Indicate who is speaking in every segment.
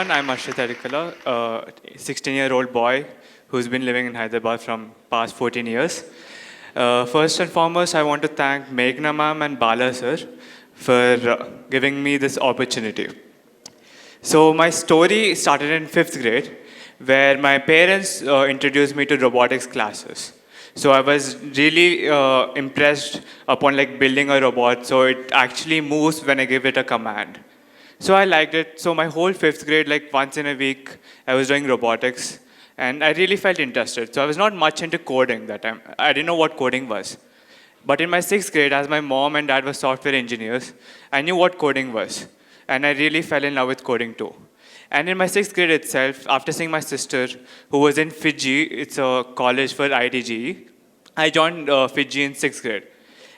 Speaker 1: everyone. I'm Ashrith, Edukulla, a 16-year-old boy who's been living in Hyderabad from past 14 years. First and foremost, I want to thank Meghna ma'am and Bala sir for giving me this opportunity. So my story started in 5th grade, where my parents introduced me to robotics classes. So I was really impressed upon building a robot, so it actually moves when I give it a command. So I liked it. So my whole 5th grade, once in a week, I was doing robotics, and I really felt interested. So I was not much into coding that time. I didn't know what coding was. But in my 6th grade, as my mom and dad were software engineers, I knew what coding was. And I really fell in love with coding too. And in my 6th grade itself, after seeing my sister, who was in Fiji, it's a college for ITGE, I joined Fiji in 6th grade.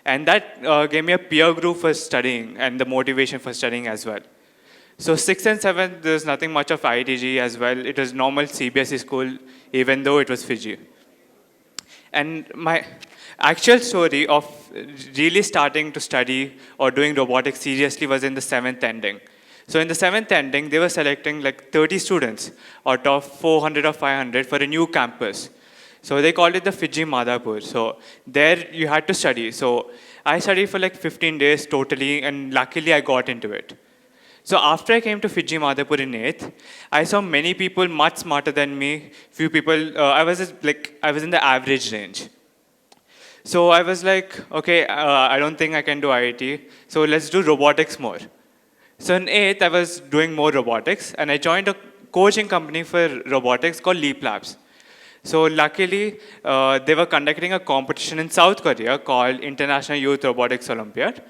Speaker 1: And that gave me a peer group for studying and the motivation for studying as well. So 6th and 7th, there's nothing much of ITG as well. It was normal CBSE school, even though it was Fiji. And my actual story of really starting to study or doing robotics seriously was in the 7th ending. So in the 7th ending, they were selecting 30 students out of 400 or 500 for a new campus. So they called it the Fiji Madhapur. So there you had to study. So I studied for 15 days totally, and luckily I got into it. So after I came to Fiji Madhapur in 8th, I saw many people much smarter than me. Few people, I was in the average range. So I was okay, I don't think I can do IIT. So let's do robotics more. So in 8th, I was doing more robotics, and I joined a coaching company for robotics called Leap Labs. So luckily, they were conducting a competition in South Korea called International Youth Robotics Olympiad.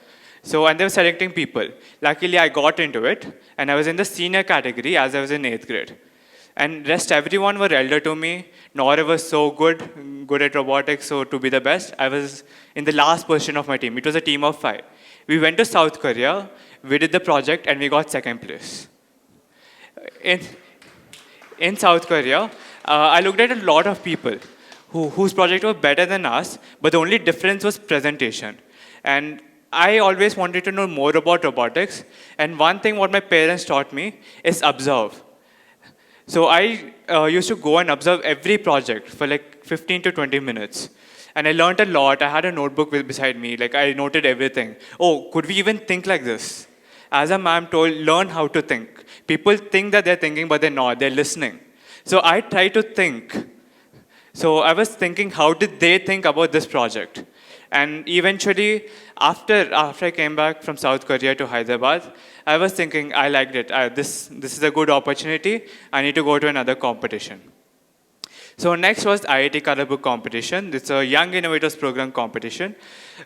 Speaker 1: So, and they were selecting people. Luckily, I got into it, and I was in the senior category as I was in 8th grade. And rest everyone were elder to me. Nora was so good at robotics, so to be the best, I was in the last position of my team. It was a team of 5. We went to South Korea, we did the project, and we got 2nd place. In South Korea, I looked at a lot of people whose project were better than us, but the only difference was presentation. And I always wanted to know more about robotics, and one thing what my parents taught me is observe. So I used to go and observe every project for 15 to 20 minutes. And I learned a lot. I had a notebook beside me. I noted everything. Oh, could we even think like this? As a ma'am told, learn how to think. People think that they're thinking, but they're not. They're listening. So I try to think. So I was thinking, how did they think about this project? And eventually, after I came back from South Korea to Hyderabad, I was thinking, I liked it. This is a good opportunity. I need to go to another competition. So next was IIT Kharagpur competition. It's a Young Innovators Program competition.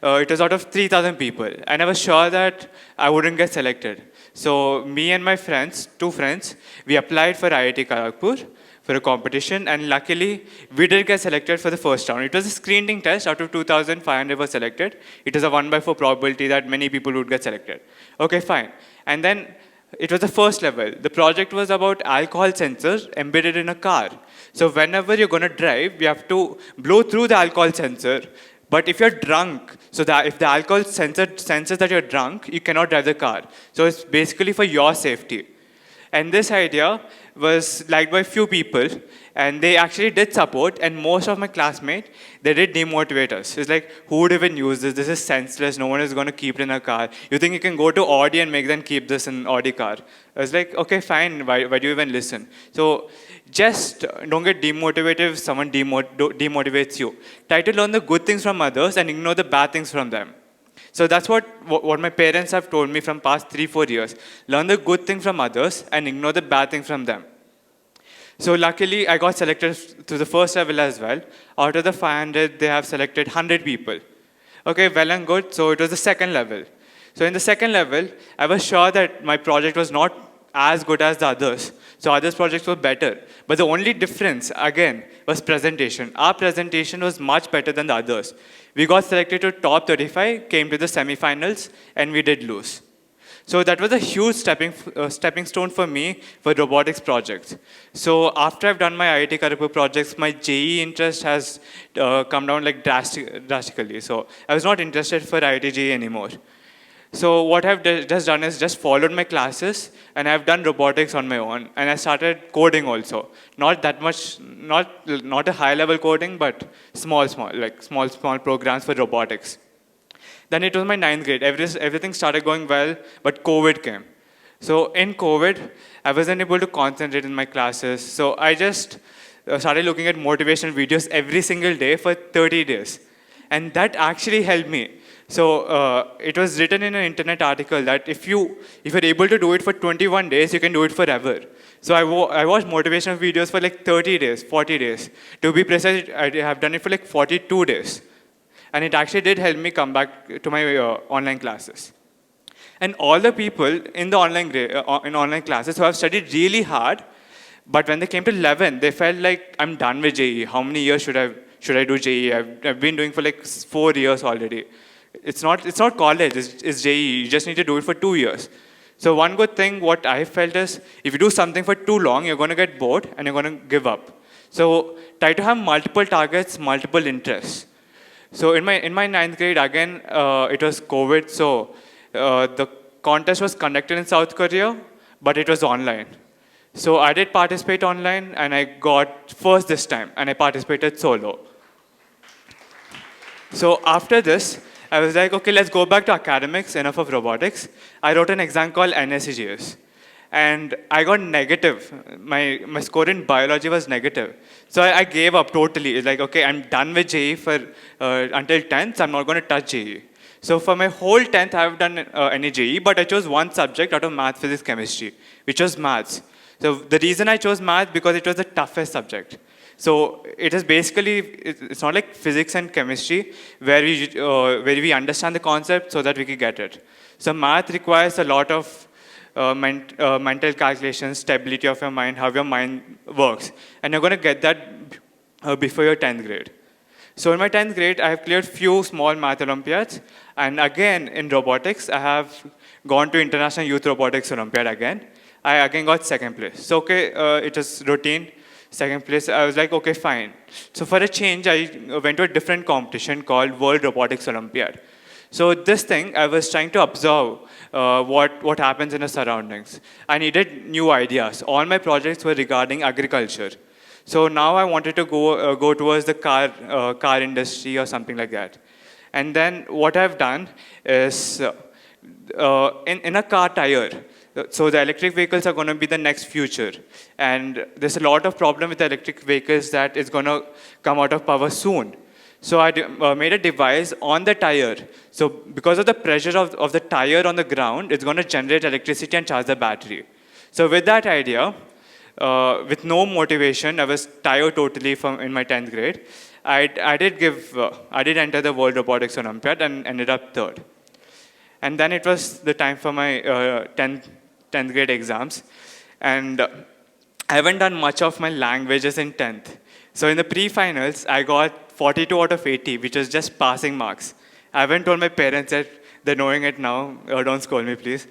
Speaker 1: It was out of 3,000 people. And I was sure that I wouldn't get selected. So me and my friends, 2 friends, we applied for IIT Kharagpur for a competition, and luckily, we did get selected for the first round. It was a screening test. Out of 2,500 were selected. It was a 1/4 probability that many people would get selected. Okay, fine. And then it was the first level. The project was about alcohol sensors embedded in a car. So whenever you're going to drive, you have to blow through the alcohol sensor. But if you're drunk, so that if the alcohol sensor senses that you're drunk, you cannot drive the car. So it's basically for your safety. And this idea was liked by few people, and they actually did support, and most of my classmates, they did demotivate us. It's who would even use this? This is senseless. No one is going to keep it in a car. You think you can go to Audi and make them keep this in Audi car? I was okay, fine. Why do you even listen? So just don't get demotivated if someone demotivates you. Try to learn the good things from others and ignore the bad things from them. So that's what my parents have told me from past 3-4 years. Learn the good thing from others and ignore the bad thing from them. So luckily, I got selected to the first level as well. Out of the 500, they have selected 100 people. Okay, well and good. So it was the 2nd level. So in the 2nd level, I was sure that my project was not as good as the others. So others' projects were better. But the only difference, again, was presentation. Our presentation was much better than the others. We got selected to top 35, came to the semifinals, and we did lose. So that was a huge stepping stone for me for robotics projects. So after I've done my IIT Kharagpur projects, my JEE interest has come down drastically. So I was not interested for IIT JEE anymore. So what I've just done is just followed my classes, and I've done robotics on my own, and I started coding also. Not that much, not a high level coding, but small programs for robotics. Then it was my ninth grade. Everything started going well, but COVID came. So in COVID, I wasn't able to concentrate in my classes. So I just started looking at motivational videos every single day for 30 days. And that actually helped me. So it was written in an internet article that if you're able to do it for 21 days, you can do it forever. So I watched motivational videos for like 30 days, 40 days. To be precise, I have done it for like 42 days. And it actually did help me come back to my online classes. And all the people in the online classes who have studied really hard, but when they came to 11, they felt like, I'm done with JEE. How many years should I do JEE? I've been doing for like 4 years already. It's not college, it's JEE. You just need to do it for 2 years. So one good thing, what I felt is, if you do something for too long, you're going to get bored and you're going to give up. So try to have multiple targets, multiple interests. So in my ninth grade, again, it was COVID. So the contest was conducted in South Korea, but it was online. So I did participate online, and I got first this time, and I participated solo. So after this, I was like, okay, let's go back to academics, enough of robotics. I wrote an exam called NSCGS. And I got negative. My score in biology was negative. So I gave up totally. It's like, okay, I'm done with JEE for until 10th. I'm not going to touch JEE. So for my whole 10th, I have done any JEE, but I chose one subject out of math, physics, chemistry, which was maths. So the reason I chose math, because it was the toughest subject. So it is basically, it's not like physics and chemistry where we understand the concept so that we can get it. So math requires a lot of mental calculations, stability of your mind, how your mind works. And you're going to get that before your 10th grade. So in my 10th grade, I have cleared few small math Olympiads. And again, in robotics, I have gone to International Youth Robotics Olympiad again. I again got second place. So okay, it was routine. Second place, I was like, okay, fine. So for a change, I went to a different competition called World Robotics Olympiad. So this thing, I was trying to observe what happens in the surroundings. I needed new ideas. All my projects were regarding agriculture. So now I wanted to go towards the car industry or something like that. And then what I've done is, in a car tire, so the electric vehicles are going to be the next future. And there's a lot of problem with the electric vehicles that is going to come out of power soon. So I made a device on the tire. So because of the pressure of the tire on the ground, it's going to generate electricity and charge the battery. So with that idea, with no motivation, I was tired totally in my 10th grade. I did enter the World Robotics Olympiad and ended up third. And then it was the time for my 10th grade exams. And I haven't done much of my languages in 10th. So in the pre-finals, I got 42 out of 80, which was just passing marks. I haven't told my parents that they're knowing it now. Don't scold me, please.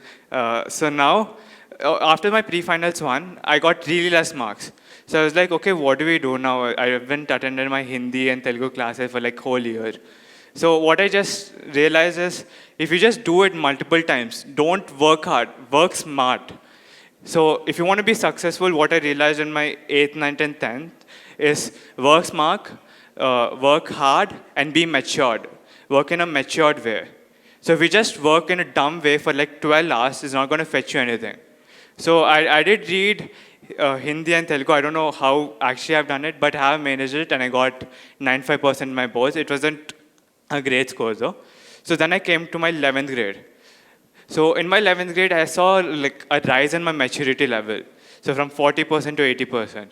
Speaker 1: So now, after my pre-finals one, I got really less marks. So I was like, okay, what do we do now? I haven't attended my Hindi and Telugu classes for like whole year. So what I just realized is, if you just do it multiple times, don't work hard, work smart. So if you want to be successful, what I realized in my 8th, 9th, and 10th is work smart, work hard, and be matured. Work in a matured way. So if you just work in a dumb way for like 12 hours, it's not going to fetch you anything. So I did read Hindi and Telugu. I don't know how actually I've done it, but I have managed it, and I got 95% in my boards. It wasn't a great score though. So then I came to my 11th grade. So in my 11th grade, I saw like a rise in my maturity level. So from 40% to 80%.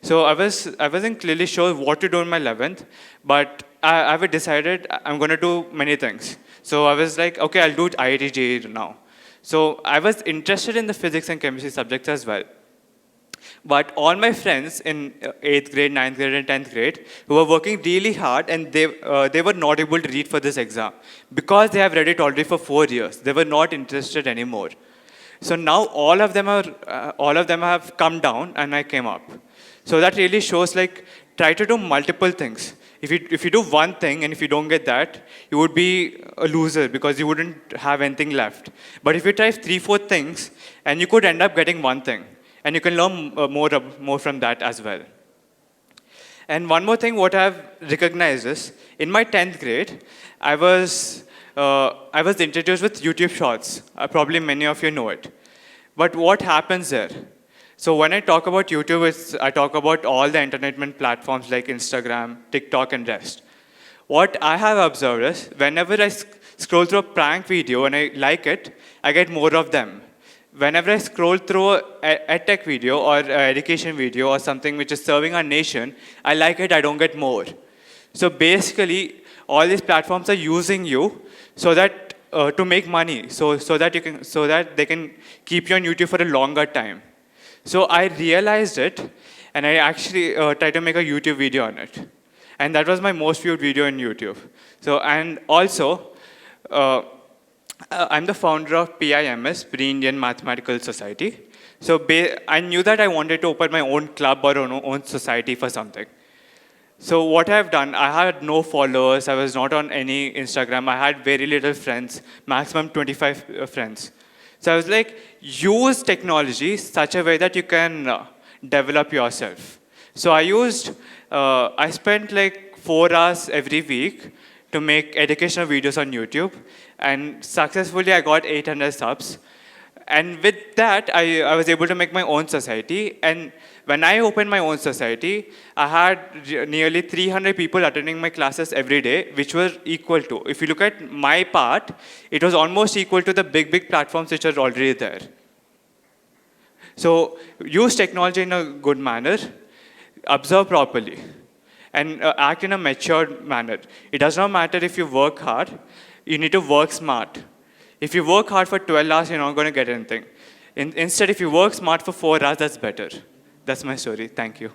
Speaker 1: So I wasn't clearly sure what to do in my 11th, but I have decided I'm going to do many things. So I was like, okay, I'll do IIT JEE now. So I was interested in the physics and chemistry subjects as well. But all my friends in 8th grade, 9th grade, and 10th grade who were working really hard, and they were not able to read for this exam because they have read it already for 4 years. They were not interested anymore. So now all of them have come down, and I came up. So that really shows, like, try to do multiple things. If you do one thing and if you don't get that, you would be a loser because you wouldn't have anything left. But if you try 3, 4 things, and you could end up getting one thing, and you can learn more from that as well. And one more thing, what I've recognized is, in my 10th grade, I was introduced with YouTube Shorts. Probably many of you know it. But what happens there? So when I talk about YouTube, I talk about all the entertainment platforms like Instagram, TikTok, and rest. What I have observed is, whenever I scroll through a prank video and I like it, I get more of them. Whenever I scroll through a tech video or education video or something which is serving our nation, I like it, I don't get more. So basically, all these platforms are using you so that to make money, so that they can keep you on YouTube for a longer time. So I realized it, and I actually tried to make a YouTube video on it. And that was my most viewed video on YouTube. So, and also, I'm the founder of PIMS, Pre-Indian Mathematical Society. So I knew that I wanted to open my own club or own society for something. So what I've done, I had no followers, I was not on any Instagram, I had very little friends, maximum 25 friends. So I was like, use technology such a way that you can develop yourself. So I spent like 4 hours every week to make educational videos on YouTube, and successfully I got 800 subs. And with that, I was able to make my own society. And when I opened my own society, I had nearly 300 people attending my classes every day, which were equal to, if you look at my part, it was almost equal to the big platforms which are already there. So use technology in a good manner, observe properly, and act in a matured manner. It does not matter if you work hard, you need to work smart. If you work hard for 12 hours, you're not going to get anything. Instead, if you work smart for 4 hours, that's better. That's my story. Thank you.